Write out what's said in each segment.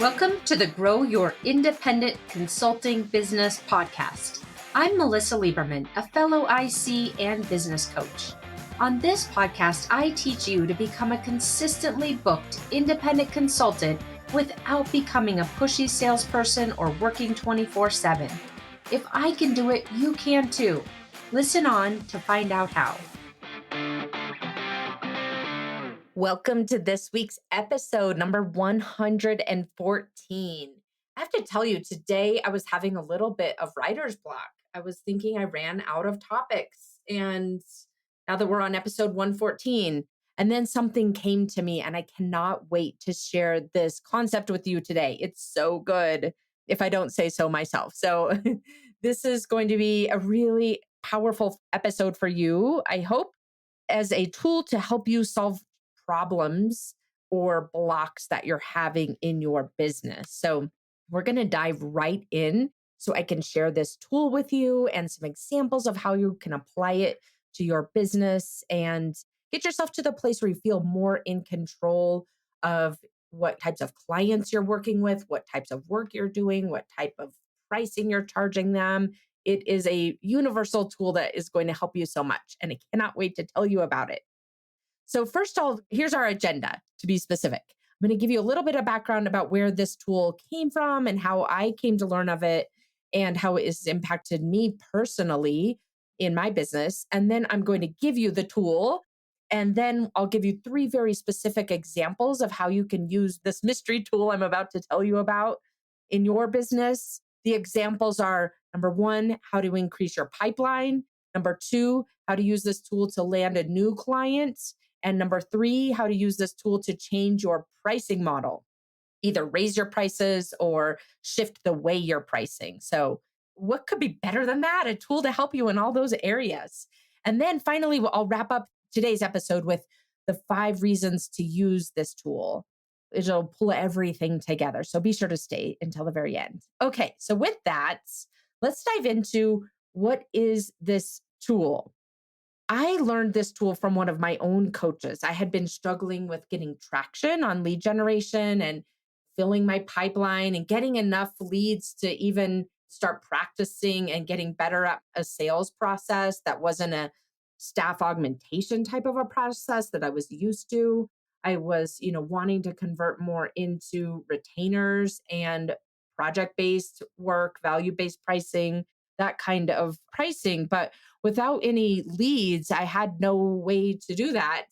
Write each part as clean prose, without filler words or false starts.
Welcome to the Grow Your Independent Consulting Business podcast. I'm Melissa Lieberman, a fellow IC and business coach. On this podcast, I teach you to become a consistently booked independent consultant without becoming a pushy salesperson or working 24/7. If I can do it, you can too. Listen on to find out how. Welcome to this week's episode, number 114. I have to tell you, today I was having a little bit of writer's block. I was thinking I ran out of topics. And now that we're on episode 114, and then something came to me, and I cannot wait to share this concept with you today. It's so good, if I don't say so myself. So, this is going to be a really powerful episode for you, I hope, as a tool to help you solve problems or blocks that you're having in your business. So, we're going to dive right in so I can share this tool with you and some examples of how you can apply it to your business and get yourself to the place where you feel more in control of what types of clients you're working with, what types of work you're doing, what type of pricing you're charging them. It is a universal tool that is going to help you so much, and I cannot wait to tell you about it. So, first of all, here's our agenda to be specific. I'm going to give you a little bit of background about where this tool came from and how I came to learn of it and how it has impacted me personally in my business. And then I'm going to give you the tool. And then I'll give you three very specific examples of how you can use this mystery tool I'm about to tell you about in your business. The examples are number one, how to increase your pipeline. Number two, how to use this tool to land a new client. And number three, how to use this tool to change your pricing model, either raise your prices or shift the way you're pricing. So, what could be better than that? A tool to help you in all those areas. And then finally, I'll wrap up today's episode with the 5 reasons to use this tool. It'll pull everything together. So, be sure to stay until the very end. Okay, so with that, let's dive into what is this tool. I learned this tool from one of my own coaches. I had been struggling with getting traction on lead generation and filling my pipeline and getting enough leads to even start practicing and getting better at a sales process that wasn't a staff augmentation type of a process that I was used to. I was, wanting to convert more into retainers and project-based work, value-based pricing, that kind of pricing, but without any leads, I had no way to do that,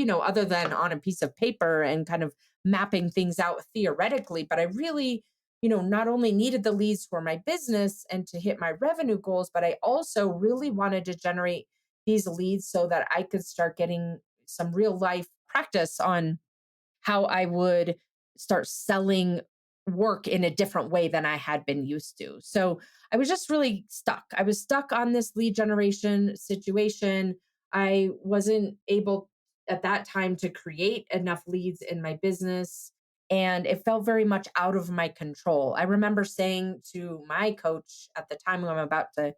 other than on a piece of paper and kind of mapping things out theoretically. But I really, not only needed the leads for my business and to hit my revenue goals, but I also really wanted to generate these leads so that I could start getting some real life practice on how I would start selling work in a different way than I had been used to. So I was just really stuck. I was stuck on this lead generation situation. I wasn't able at that time to create enough leads in my business. And it felt very much out of my control. I remember saying to my coach at the time, who I'm about to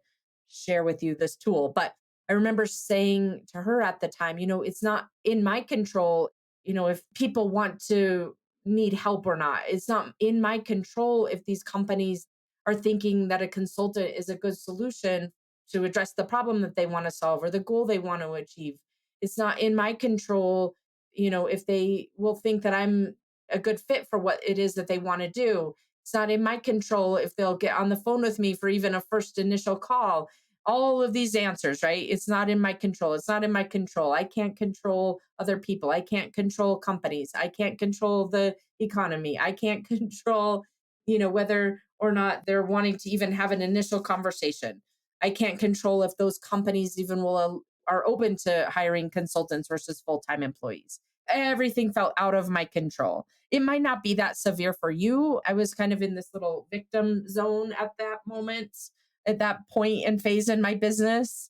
share with you this tool, but I remember saying to her at the time, it's not in my control, if people want to need help or not. It's not in my control if these companies are thinking that a consultant is a good solution to address the problem that they want to solve or the goal they want to achieve. It's not in my control, if they will think that I'm a good fit for what it is that they want to do. It's not in my control if they'll get on the phone with me for even a first initial call. All of these answers, right? It's not in my control. It's not in my control. I can't control other people. I can't control companies. I can't control the economy. I can't control, whether or not they're wanting to even have an initial conversation. I can't control if those companies even are open to hiring consultants versus full-time employees. Everything felt out of my control. It might not be that severe for you. I was kind of in this little victim zone at that moment, at that point and phase in my business.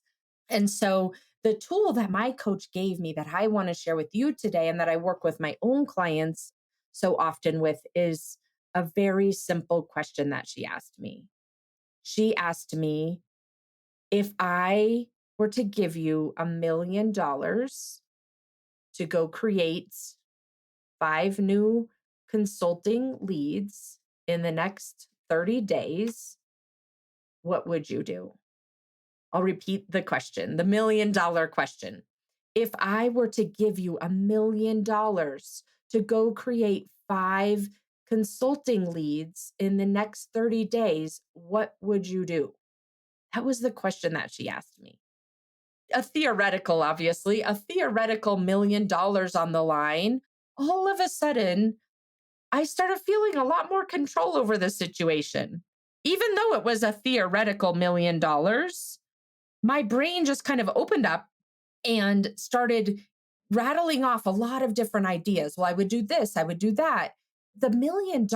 And so the tool that my coach gave me that I want to share with you today and that I work with my own clients so often with is a very simple question that she asked me. She asked me, if I were to give you $1 million to go create 5 new consulting leads in the next 30 days, what would you do? I'll repeat the question, the $1 million question. If I were to give you $1 million to go create 5 consulting leads in the next 30 days, what would you do? That was the question that she asked me. A theoretical, obviously, a theoretical $1 million on the line. All of a sudden, I started feeling a lot more control over the situation. Even though it was a theoretical $1 million, my brain just kind of opened up and started rattling off a lot of different ideas. Well, I would do this, I would do that. The $1 million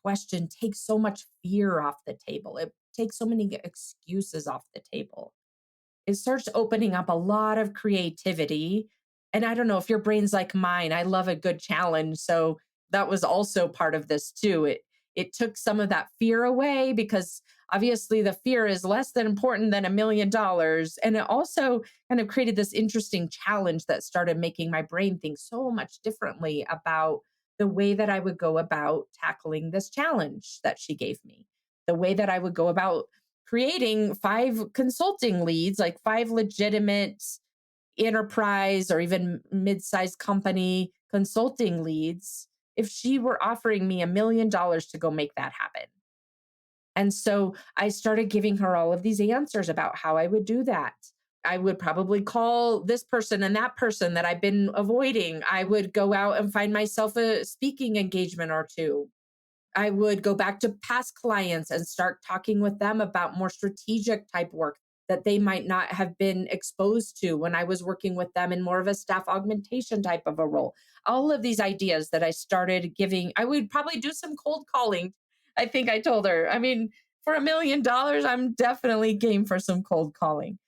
question takes so much fear off the table. It takes so many excuses off the table. It starts opening up a lot of creativity. And I don't know if your brain's like mine, I love a good challenge. So that was also part of this too. It took some of that fear away because obviously the fear is less than important than $1 million. And it also kind of created this interesting challenge that started making my brain think so much differently about the way that I would go about tackling this challenge that she gave me, the way that I would go about creating 5 consulting leads, like 5 legitimate enterprise or even mid-sized company consulting leads, if she were offering me $1 million to go make that happen. And so I started giving her all of these answers about how I would do that. I would probably call this person and that person that I've been avoiding. I would go out and find myself a speaking engagement or two. I would go back to past clients and start talking with them about more strategic type work that they might not have been exposed to when I was working with them in more of a staff augmentation type of a role. All of these ideas that I started giving, I would probably do some cold calling. I think I told her, I mean, for $1 million, I'm definitely game for some cold calling.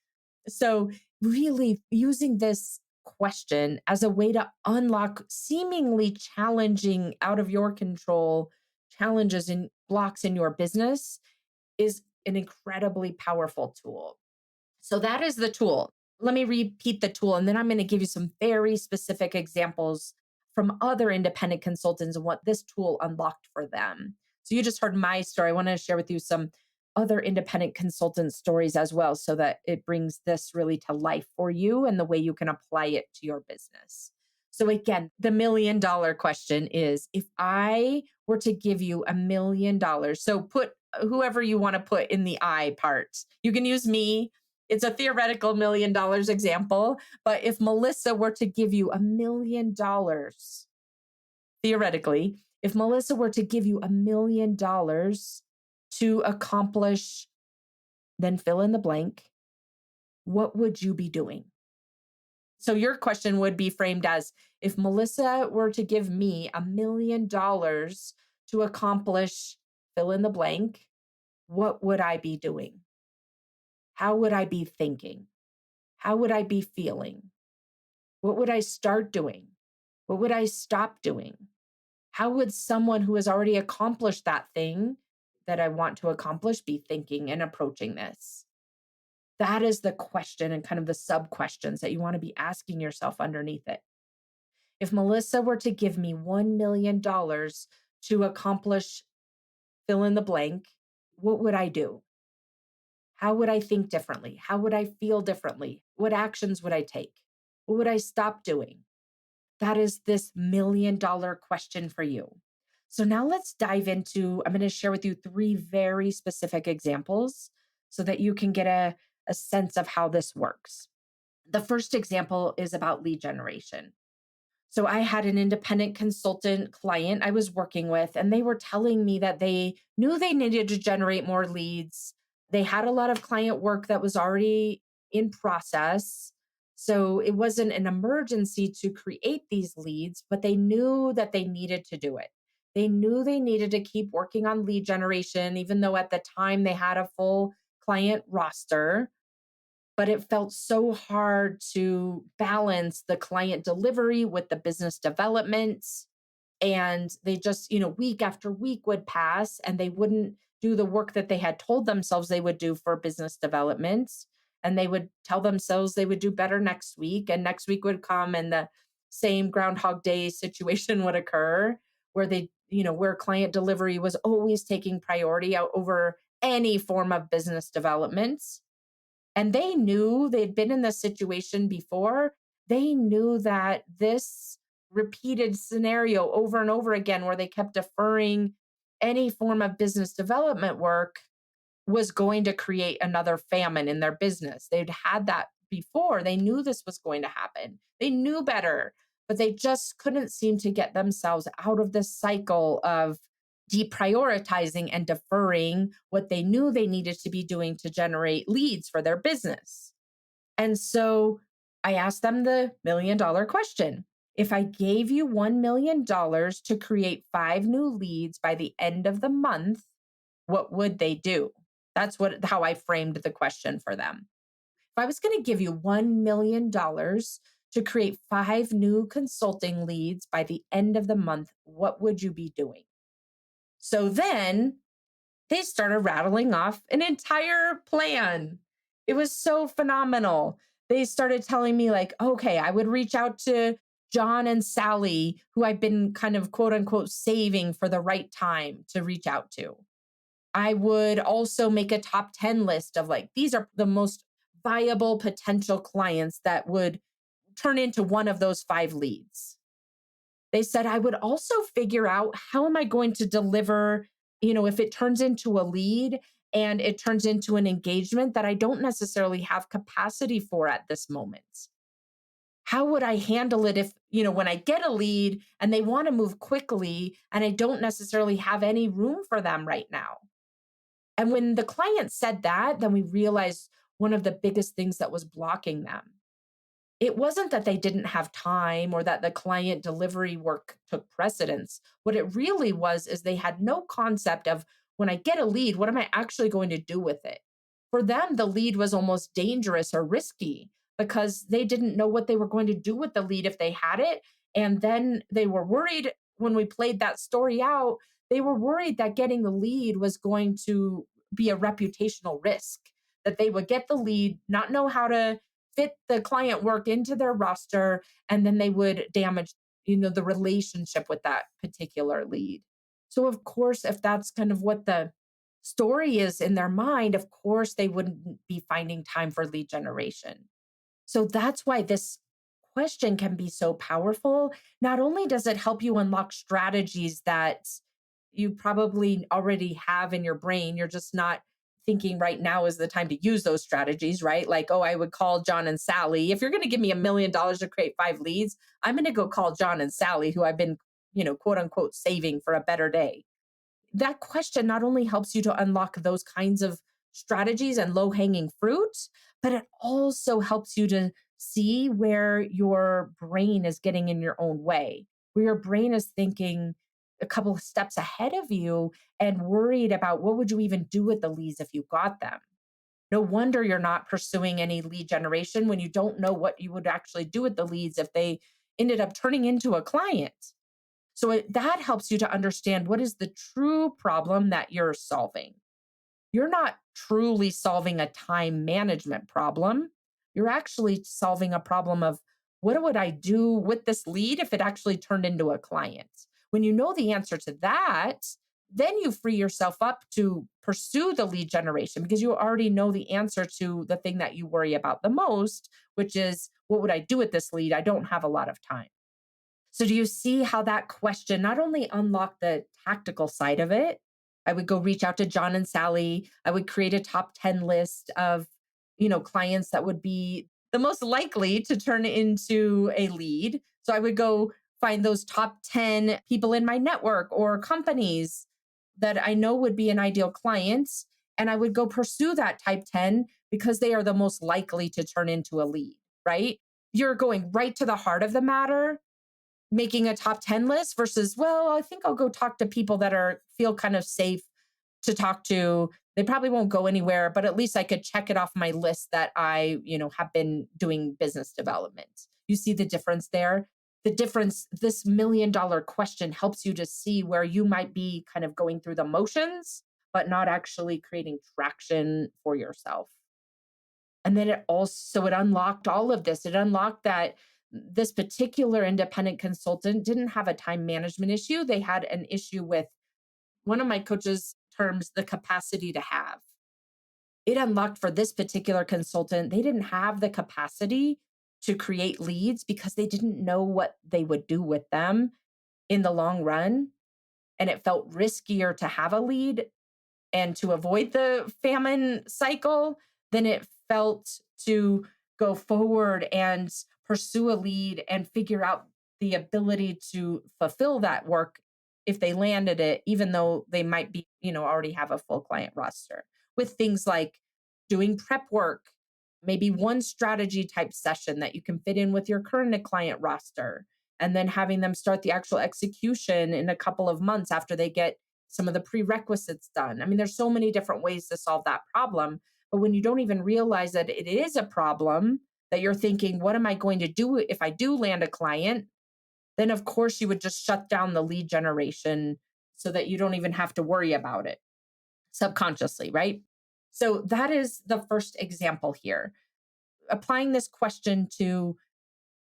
So, really using this question as a way to unlock seemingly challenging, out of your control challenges and blocks in your business is an incredibly powerful tool. So, that is the tool. Let me repeat the tool, and then I'm going to give you some very specific examples from other independent consultants and what this tool unlocked for them. So, you just heard my story. I want to share with you some other independent consultant stories as well so that it brings this really to life for you and the way you can apply it to your business. So, again, the $1 million question is if I were to give you $1 million, so put whoever you want to put in the I part. You can use me. It's a theoretical $1 million example. But if Melissa were to give you $1 million, theoretically, if Melissa were to give you $1 million to accomplish, then fill in the blank, what would you be doing? So your question would be framed as if Melissa were to give me $1 million to accomplish, fill in the blank, what would I be doing? How would I be thinking? How would I be feeling? What would I start doing? What would I stop doing? How would someone who has already accomplished that thing that I want to accomplish be thinking and approaching this? That is the question and kind of the sub questions that you want to be asking yourself underneath it. If Melissa were to give me $1 million to accomplish, fill in the blank, what would I do? How would I think differently? How would I feel differently? What actions would I take? What would I stop doing? That is this $1 million question for you. So now let's dive into, I'm going to share with you 3 very specific examples so that you can get a sense of how this works. The first example is about lead generation. So I had an independent consultant client I was working with, and they were telling me that they knew they needed to generate more leads. They had a lot of client work that was already in process. So it wasn't an emergency to create these leads, but they knew that they needed to do it. They knew they needed to keep working on lead generation, even though at the time they had a full client roster, but it felt so hard to balance the client delivery with the business development. And they just, week after week would pass and they wouldn't do the work that they had told themselves they would do for business development. And they would tell themselves they would do better next week. And next week would come and the same Groundhog Day situation would occur where where client delivery was always taking priority out over any form of business development. And they knew they'd been in this situation before. They knew that this repeated scenario over and over again, where they kept deferring any form of business development work, was going to create another famine in their business. They'd had that before. They knew this was going to happen. They knew better, but they just couldn't seem to get themselves out of this cycle of deprioritizing and deferring what they knew they needed to be doing to generate leads for their business. And so I asked them the $1 million question. If I gave you $1 million to create 5 new leads by the end of the month, what would they do? That's how I framed the question for them. If I was going to give you $1 million to create 5 new consulting leads by the end of the month, what would you be doing? So then they started rattling off an entire plan. It was so phenomenal. They started telling me, like, okay, I would reach out to John and Sally, who I've been kind of quote unquote saving for the right time to reach out to. I would also make a top 10 list of, like, these are the most viable potential clients that would turn into one of those 5 leads. They said I would also figure out, how am I going to deliver, if it turns into a lead and it turns into an engagement that I don't necessarily have capacity for at this moment. How would I handle it if, when I get a lead and they want to move quickly and I don't necessarily have any room for them right now? And when the client said that, then we realized one of the biggest things that was blocking them. It wasn't that they didn't have time or that the client delivery work took precedence. What it really was is they had no concept of, when I get a lead, what am I actually going to do with it? For them, the lead was almost dangerous or risky because they didn't know what they were going to do with the lead if they had it. And then they were worried when we played that story out, they were worried that getting the lead was going to be a reputational risk, that they would get the lead, not know how to fit the client work into their roster, and then they would damage, the relationship with that particular lead. So of course, if that's kind of what the story is in their mind, of course they wouldn't be finding time for lead generation. So that's why this question can be so powerful. Not only does it help you unlock strategies that you probably already have in your brain, you're just not thinking right now is the time to use those strategies, right? Like, oh, I would call John and Sally. If you're going to give me $1 million to create 5 leads, I'm going to go call John and Sally, who I've been, quote unquote, saving for a better day. That question not only helps you to unlock those kinds of strategies and low hanging fruit, but it also helps you to see where your brain is getting in your own way, where your brain is thinking a couple of steps ahead of you and worried about, what would you even do with the leads if you got them? No wonder you're not pursuing any lead generation when you don't know what you would actually do with the leads if they ended up turning into a client. So that helps you to understand what is the true problem that you're solving. You're not truly solving a time management problem. You're actually solving a problem of, what would I do with this lead if it actually turned into a client? When you know the answer to that, then you free yourself up to pursue the lead generation, because you already know the answer to the thing that you worry about the most, which is, what would I do with this lead? I don't have a lot of time. So, do you see how that question not only unlocked the tactical side of it? I would go reach out to John and Sally. I would create a top 10 list of, clients that would be the most likely to turn into a lead. So, I would go find those top 10 people in my network or companies that I know would be an ideal client. And I would go pursue that type 10 because they are the most likely to turn into a lead, right? You're going right to the heart of the matter, making a top 10 list versus, well, I think I'll go talk to people that feel kind of safe to talk to. They probably won't go anywhere, but at least I could check it off my list that I, have been doing business development. You see the difference there? The difference, this $1 million question helps you to see where you might be kind of going through the motions, but not actually creating traction for yourself. And then it unlocked all of this. It unlocked that This particular independent consultant didn't have a time management issue. They had an issue with one of my coaches terms the capacity to have. It unlocked for this particular consultant, they didn't have the capacity to create leads because they didn't know what they would do with them in the long run. And it felt riskier to have a lead and to avoid the famine cycle than it felt to go forward and pursue a lead and figure out the ability to fulfill that work if they landed it, even though they might be, already have a full client roster with things like doing prep work, maybe one strategy type session that you can fit in with your current client roster, and then having them start the actual execution in a couple of months after they get some of the prerequisites done. I mean, there's so many different ways to solve that problem. But when you don't even realize that it is a problem, that you're thinking, what am I going to do if I do land a client? Then, of course, you would just shut down the lead generation so that you don't even have to worry about it subconsciously, right? So, that is the first example here. Applying this question to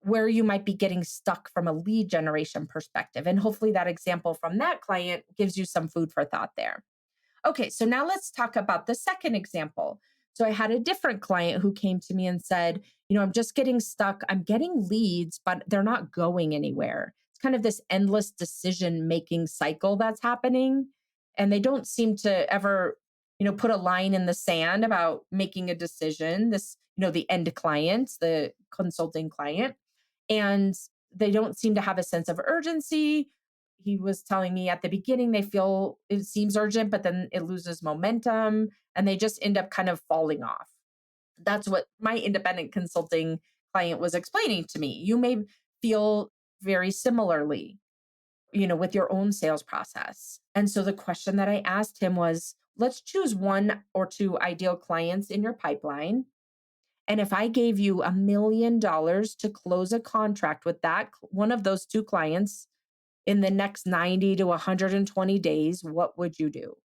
where you might be getting stuck from a lead generation perspective. And hopefully, that example from that client gives you some food for thought there. Okay, so now let's talk about the second example. So I had a different client who came to me and said, I'm just getting stuck. I'm getting leads, but they're not going anywhere. It's kind of this endless decision making cycle that's happening. And they don't seem to ever, put a line in the sand about making a decision. This, the end client, the consulting client. And they don't seem to have a sense of urgency. He was telling me at the beginning they feel it seems urgent, but then it loses momentum and they just end up kind of falling off. That's what my independent consulting client was explaining to me. You may feel very similarly, with your own sales process. And so the question that I asked him was, let's choose one or two ideal clients in your pipeline. And if I gave you $1 million to close a contract with that one of those two clients in the next 90 to 120 days, what would you do?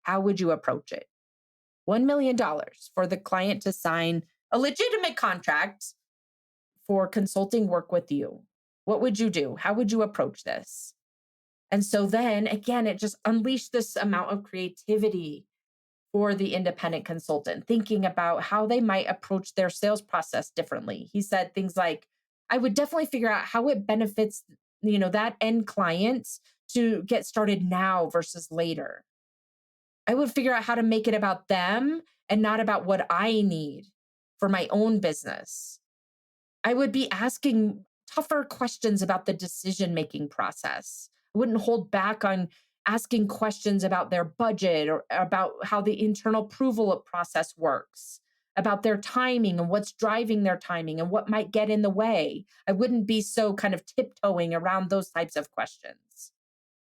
How would you approach it? $1 million for the client to sign a legitimate contract for consulting work with you. What would you do? How would you approach this? And so then again, it just unleashed this amount of creativity for the independent consultant, thinking about how they might approach their sales process differently. He said things like, I would definitely figure out how it benefits, that end client to get started now versus later. I would figure out how to make it about them and not about what I need for my own business. I would be asking tougher questions about the decision making process. I wouldn't hold back on asking questions about their budget or about how the internal approval process works, about their timing and what's driving their timing and what might get in the way. I wouldn't be so kind of tiptoeing around those types of questions.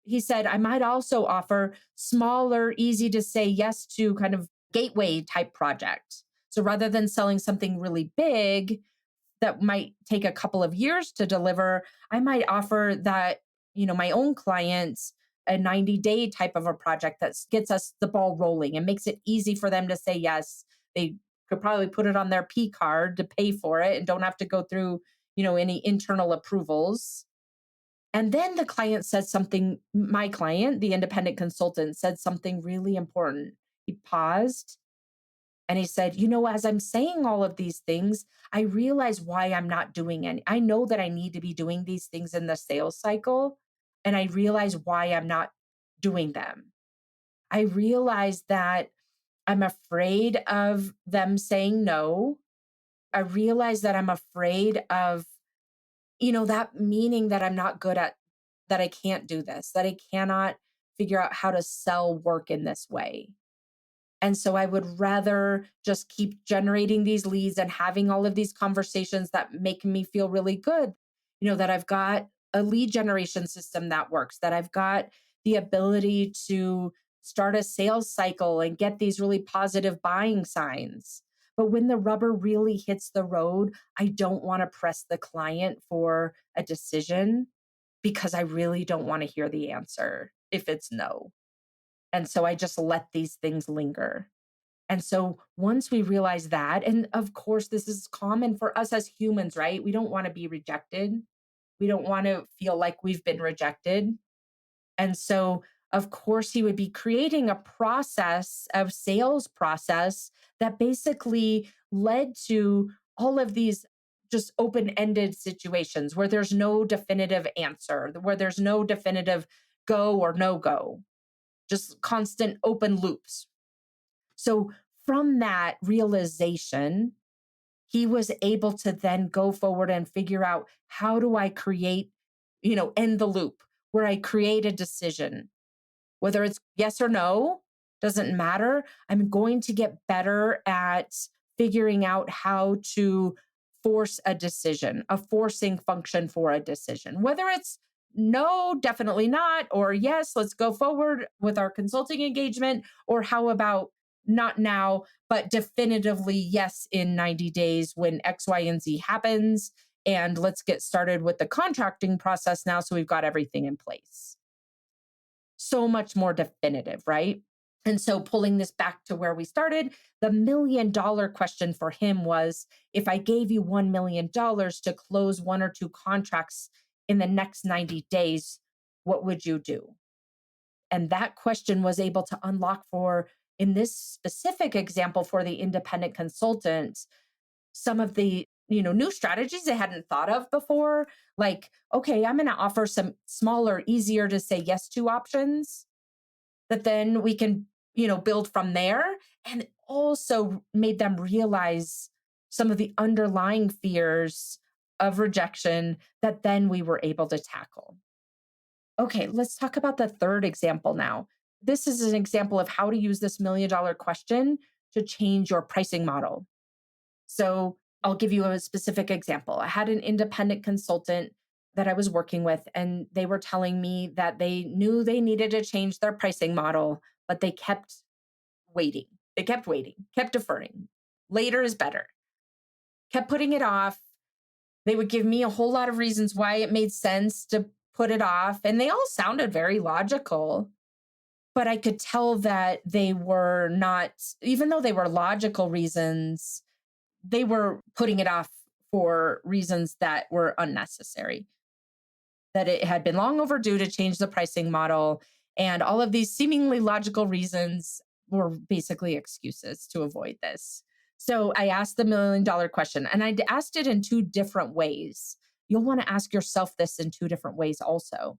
He said, I might also offer smaller, easy to say yes to kind of gateway type project. So rather than selling something really big, that might take a couple of years to deliver, I might offer that, my own clients a 90-day type of a project that gets us the ball rolling and makes it easy for them to say yes. They could probably put it on their P card to pay for it and don't have to go through, any internal approvals. And then the client said something, my client, the independent consultant, said something really important. He paused and he said, as I'm saying all of these things, I realize why I'm not doing any. I know that I need to be doing these things in the sales cycle. And I realize why I'm not doing them. I realize that I'm afraid of them saying no. I realize that I'm afraid of, that meaning that I'm not good at, that I can't do this, that I cannot figure out how to sell work in this way. And so I would rather just keep generating these leads and having all of these conversations that make me feel really good. That I've got a lead generation system that works, that I've got the ability to start a sales cycle and get these really positive buying signs. But when the rubber really hits the road, I don't want to press the client for a decision because I really don't want to hear the answer if it's no. And so I just let these things linger. And so once we realize that, and of course, this is common for us as humans, right? We don't want to be rejected. We don't want to feel like we've been rejected. And so, of course, he would be creating a process of sales process that basically led to all of these just open ended situations where there's no definitive answer, where there's no definitive go or no go, just constant open loops. So, from that realization, he was able to then go forward and figure out, how do I create, end the loop where I create a decision, whether it's yes or no, doesn't matter. I'm going to get better at figuring out how to force a decision, a forcing function for a decision, whether it's no, definitely not, or yes, let's go forward with our consulting engagement, or how about not now, but definitively yes in 90 days when X, Y, and Z happens. And let's get started with the contracting process now. So we've got everything in place. So much more definitive, right? And so, pulling this back to where we started, the $1 million question for him was, if I gave you $1 million to close one or two contracts in the next 90 days, what would you do? And that question was able to unlock, for, in this specific example, for the independent consultant, some of the new strategies they hadn't thought of before. Like, okay, I'm going to offer some smaller, easier to say yes to options that then we can build from there. And it also made them realize some of the underlying fears of rejection that then we were able to tackle. Okay, let's talk about the third example now. This is an example of how to use this $1 million question to change your pricing model. So I'll give you a specific example. I had an independent consultant that I was working with, and they were telling me that they knew they needed to change their pricing model, but they kept waiting. They kept waiting, kept deferring. Later is better, kept putting it off. They would give me a whole lot of reasons why it made sense to put it off, and they all sounded very logical. But I could tell that they were not, even though they were logical reasons, they were putting it off for reasons that were unnecessary, that it had been long overdue to change the pricing model. And all of these seemingly logical reasons were basically excuses to avoid this. So I asked the $1 million question, and I asked it in two different ways. You'll want to ask yourself this in two different ways also.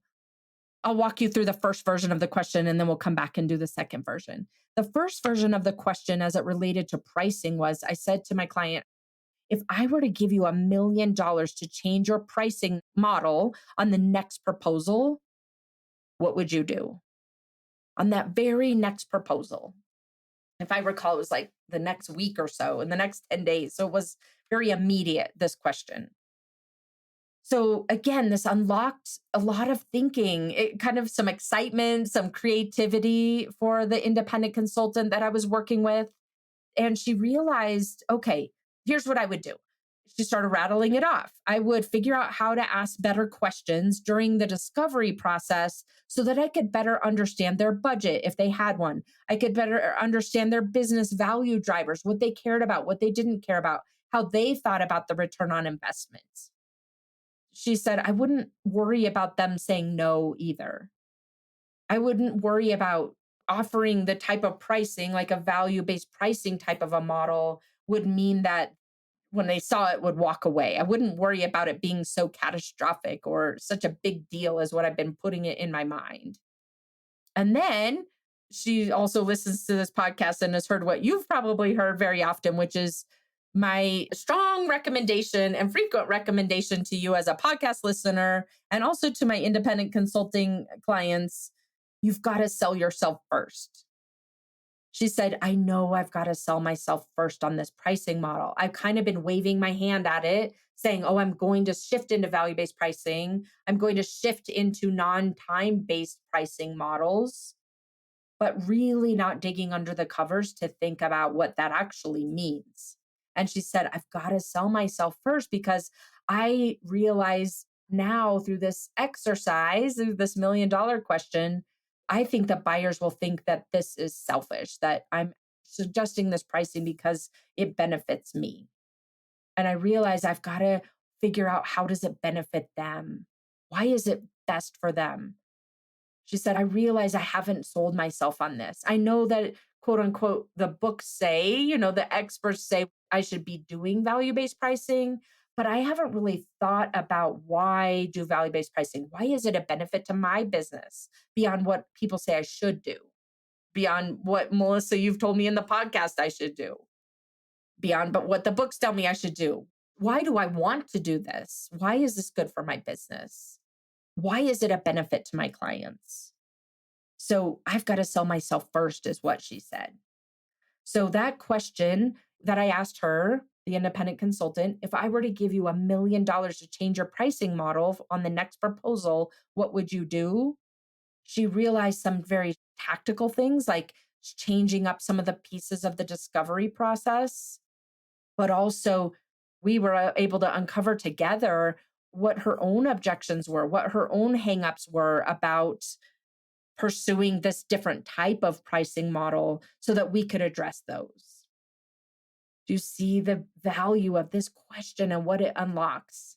I'll walk you through the first version of the question, and then we'll come back and do the second version. The first version of the question, as it related to pricing, was, I said to my client, if I were to give you $1 million to change your pricing model on the next proposal, what would you do? On that very next proposal. If I recall, it was like the next week or so, in the next 10 days. So it was very immediate, this question. So again, this unlocked a lot of thinking, it kind of some excitement, some creativity for the independent consultant that I was working with. And she realized, okay, here's what I would do. She started rattling it off. I would figure out how to ask better questions during the discovery process so that I could better understand their budget if they had one. I could better understand their business value drivers, what they cared about, what they didn't care about, how they thought about the return on investments. She said, I wouldn't worry about them saying no either. I wouldn't worry about offering the type of pricing, like a value based pricing type of a model, would mean that when they saw it would walk away. I wouldn't worry about it being so catastrophic or such a big deal as what I've been putting it in my mind. And then she also listens to this podcast and has heard what you've probably heard very often, which is my strong recommendation and frequent recommendation to you as a podcast listener, and also to my independent consulting clients. You've got to sell yourself first. She said, I know I've got to sell myself first on this pricing model. I've kind of been waving my hand at it, saying, oh, I'm going to shift into value based pricing. I'm going to shift into non time based pricing models, but really not digging under the covers to think about what that actually means. And she said, I've got to sell myself first because I realize now through this exercise, through this $1 million question, I think that buyers will think that this is selfish, that I'm suggesting this pricing because it benefits me. And I realize I've got to figure out, how does it benefit them? Why is it best for them? She said, I realize I haven't sold myself on this. I know that, quote unquote, the books say, the experts say I should be doing value based pricing, but I haven't really thought about why do value based pricing? Why is it a benefit to my business beyond what people say I should do? Beyond what, Melissa, you've told me in the podcast I should do? Beyond but what the books tell me I should do? Why do I want to do this? Why is this good for my business? Why is it a benefit to my clients? So I've got to sell myself first, is what she said. So that question that I asked her, the independent consultant, if I were to give you $1 million to change your pricing model on the next proposal, what would you do? She realized some very tactical things, like changing up some of the pieces of the discovery process, but also we were able to uncover together what her own objections were, what her own hangups were about pursuing this different type of pricing model so that we could address those. Do you see the value of this question and what it unlocks?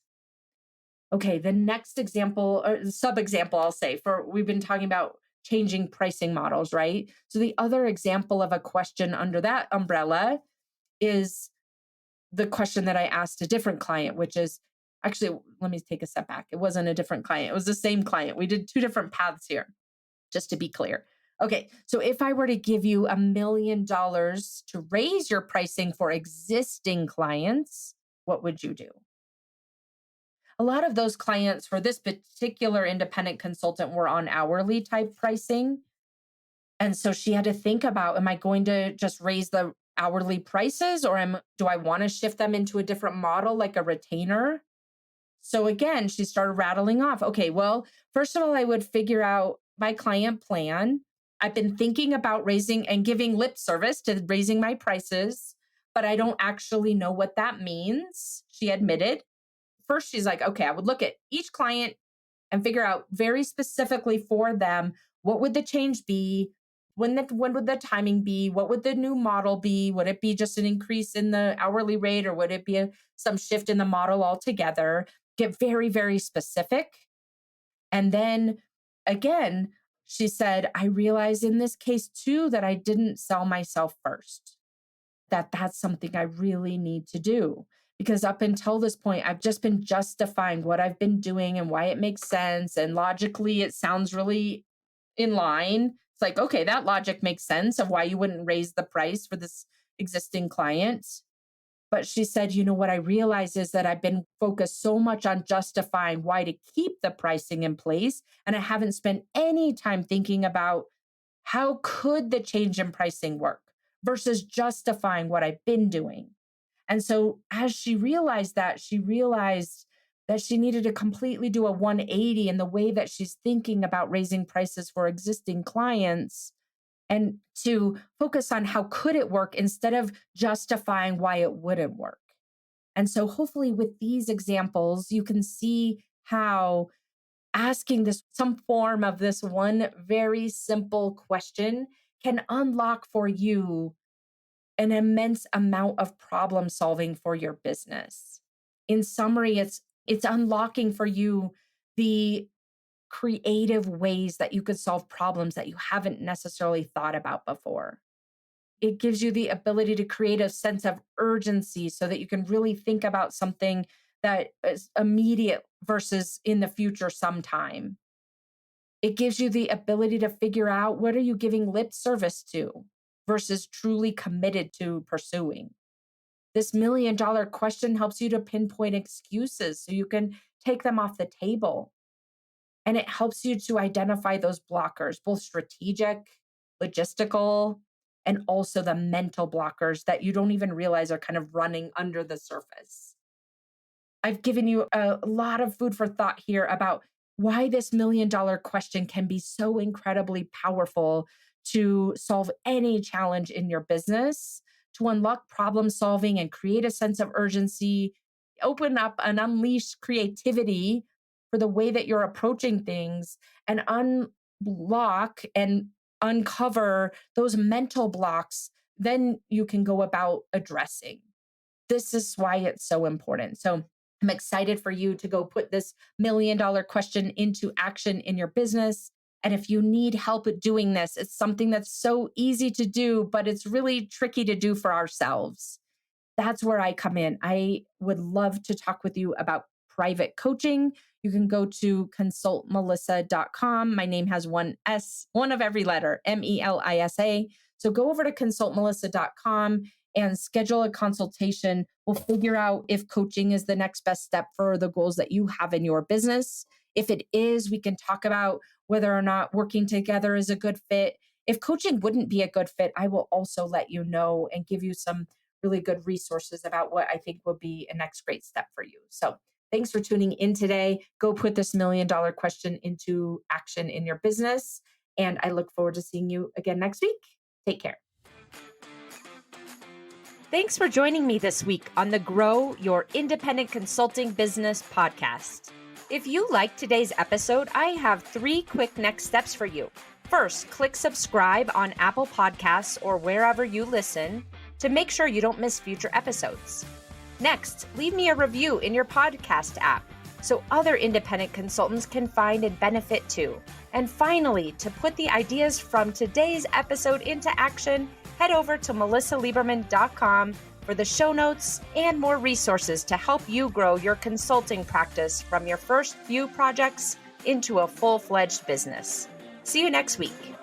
Okay, the next example or sub example, I'll say, for we've been talking about changing pricing models, right? So the other example of a question under that umbrella is the question that I asked a different client, which is actually, let me take a step back. It wasn't a different client, it was the same client. We did two different paths here, just to be clear. Okay, so if I were to give you $1 million to raise your pricing for existing clients, what would you do? A lot of those clients for this particular independent consultant were on hourly type pricing. And so she had to think about, am I going to just raise the hourly prices, or do I want to shift them into a different model like a retainer? So again, she started rattling off. Okay, well, first of all, I would figure out my client plan. I've been thinking about raising and giving lip service to raising my prices, but I don't actually know what that means, she admitted. First, she's like, okay, I would look at each client and figure out very specifically for them, what would the change be? When would the timing be? What would the new model be? Would it be just an increase in the hourly rate, or would it be some shift in the model altogether? Get very, very specific. And then again, she said, I realize in this case too that I didn't sell myself first, that's something I really need to do. Because up until this point, I've just been justifying what I've been doing and why it makes sense. And logically, it sounds really in line. It's like, okay, that logic makes sense of why you wouldn't raise the price for this existing client. But she said, what I realize is that I've been focused so much on justifying why to keep the pricing in place. And I haven't spent any time thinking about how could the change in pricing work versus justifying what I've been doing. And so as she realized that, she realized that she needed to completely do a 180 in the way that she's thinking about raising prices for existing clients, and to focus on how could it work instead of justifying why it wouldn't work. And so hopefully with these examples, you can see how asking this some form of this one very simple question can unlock for you an immense amount of problem solving for your business. In summary, it's unlocking for you the creative ways that you could solve problems that you haven't necessarily thought about before. It gives you the ability to create a sense of urgency so that you can really think about something that is immediate versus in the future sometime. It gives you the ability to figure out, what are you giving lip service to versus truly committed to pursuing. This $1 million question helps you to pinpoint excuses so you can take them off the table. And it helps you to identify those blockers, both strategic, logistical, and also the mental blockers that you don't even realize are kind of running under the surface. I've given you a lot of food for thought here about why this $1 million question can be so incredibly powerful to solve any challenge in your business, to unlock problem solving and create a sense of urgency, open up and unleash creativity for the way that you're approaching things, and unlock and uncover those mental blocks then you can go about addressing. This is why it's so important. So I'm excited for you to go put this $1 million question into action in your business. And if you need help at doing this, it's something that's so easy to do, but it's really tricky to do for ourselves. That's where I come in. I would love to talk with you about private coaching. You can go to consultmelissa.com. My name has one S, one of every letter, MELISA. So go over to consultmelissa.com and schedule a consultation. We'll figure out if coaching is the next best step for the goals that you have in your business. If it is, we can talk about whether or not working together is a good fit. If coaching wouldn't be a good fit, I will also let you know and give you some really good resources about what I think will be a next great step for you. So thanks for tuning in today. Go put this $1 million question into action in your business. And I look forward to seeing you again next week. Take care. Thanks for joining me this week on the Grow Your Independent Consulting Business podcast. If you liked today's episode, I have 3 quick next steps for you. First, click subscribe on Apple Podcasts or wherever you listen to make sure you don't miss future episodes. Next, leave me a review in your podcast app so other independent consultants can find and benefit too. And finally, to put the ideas from today's episode into action, head over to melissalieberman.com for the show notes and more resources to help you grow your consulting practice from your first few projects into a full-fledged business. See you next week.